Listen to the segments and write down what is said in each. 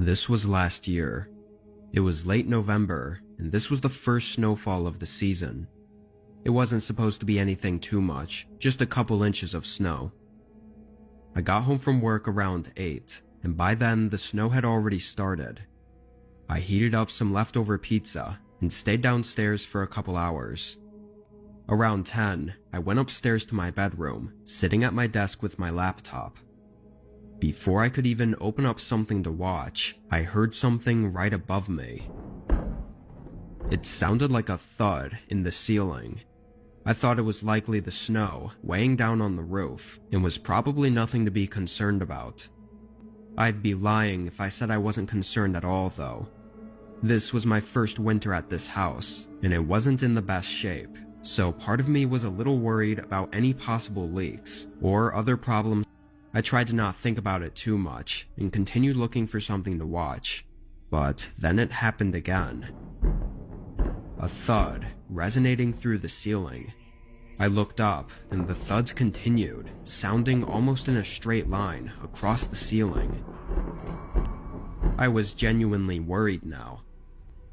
This was last year. It was late November, and this was the first snowfall of the season. It wasn't supposed to be anything too much, just a couple inches of snow. I got home from work around 8, and by then the snow had already started. I heated up some leftover pizza and stayed downstairs for a couple hours. Around 10, I went upstairs to my bedroom, sitting at my desk with my laptop. Before I could even open up something to watch, I heard something right above me. It sounded like a thud in the ceiling. I thought it was likely the snow weighing down on the roof and was probably nothing to be concerned about. I'd be lying if I said I wasn't concerned at all, though. This was my first winter at this house, and it wasn't in the best shape, so part of me was a little worried about any possible leaks or other problems. I tried to not think about it too much and continued looking for something to watch, but then it happened again. A thud resonating through the ceiling. I looked up and the thuds continued, sounding almost in a straight line across the ceiling. I was genuinely worried now.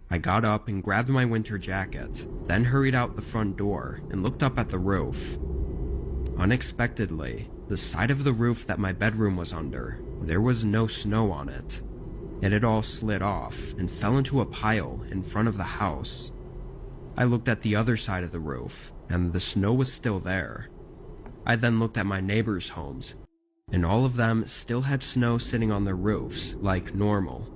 I got up and grabbed my winter jacket, then hurried out the front door and looked up at the roof. Unexpectedly, the side of the roof that my bedroom was under, there was no snow on it. It had all slid off and fell into a pile in front of the house. I looked at the other side of the roof, and the snow was still there. I then looked at my neighbors' homes, and all of them still had snow sitting on their roofs like normal.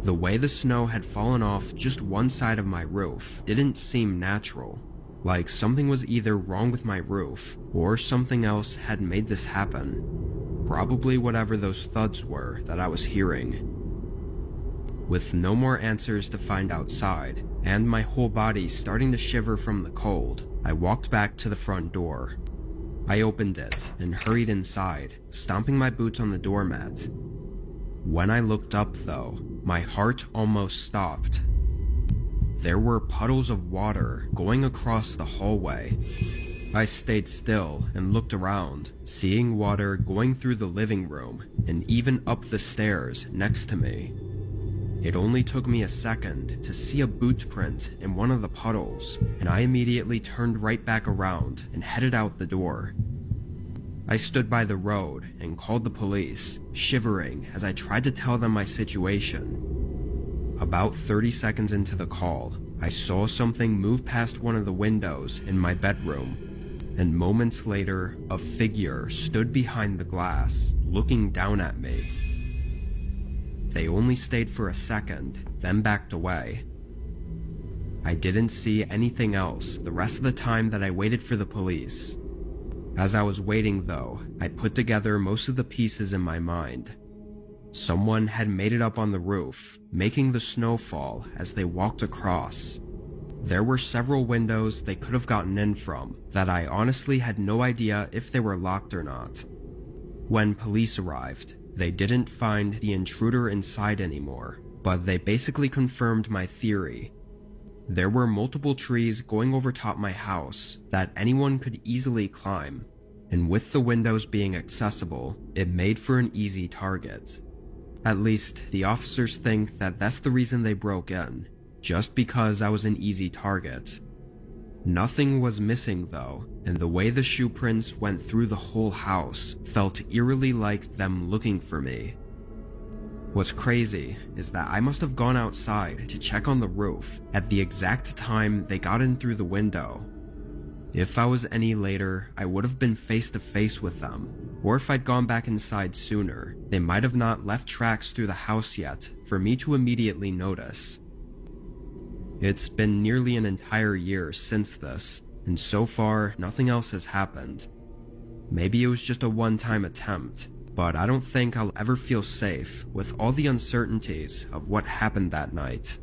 The way the snow had fallen off just one side of my roof didn't seem natural, like something was either wrong with my roof or something else had made this happen. Probably whatever those thuds were that I was hearing. With no more answers to find outside, and my whole body starting to shiver from the cold, I walked back to the front door. I opened it and hurried inside, stomping my boots on the doormat. When I looked up, though, my heart almost stopped. There were puddles of water going across the hallway. I stayed still and looked around, seeing water going through the living room and even up the stairs next to me. It only took me a second to see a boot print in one of the puddles, and I immediately turned right back around and headed out the door. I stood by the road and called the police, shivering as I tried to tell them my situation. About 30 seconds into the call, I saw something move past one of the windows in my bedroom, and moments later, a figure stood behind the glass, looking down at me. They only stayed for a second, then backed away. I didn't see anything else the rest of the time that I waited for the police. As I was waiting, though, I put together most of the pieces in my mind. Someone had made it up on the roof, making the snow fall as they walked across. There were several windows they could have gotten in from that I honestly had no idea if they were locked or not. When police arrived, they didn't find the intruder inside anymore, but they basically confirmed my theory. There were multiple trees going over top my house that anyone could easily climb, and with the windows being accessible, it made for an easy target. At least, the officers think that that's the reason they broke in, just because I was an easy target. Nothing was missing though, and the way the shoe prints went through the whole house felt eerily like them looking for me. What's crazy is that I must have gone outside to check on the roof at the exact time they got in through the window. If I was any later, I would have been face to face with them, or if I'd gone back inside sooner, they might have not left tracks through the house yet for me to immediately notice. It's been nearly an entire year since this, and so far nothing else has happened. Maybe it was just a one-time attempt, but I don't think I'll ever feel safe with all the uncertainties of what happened that night.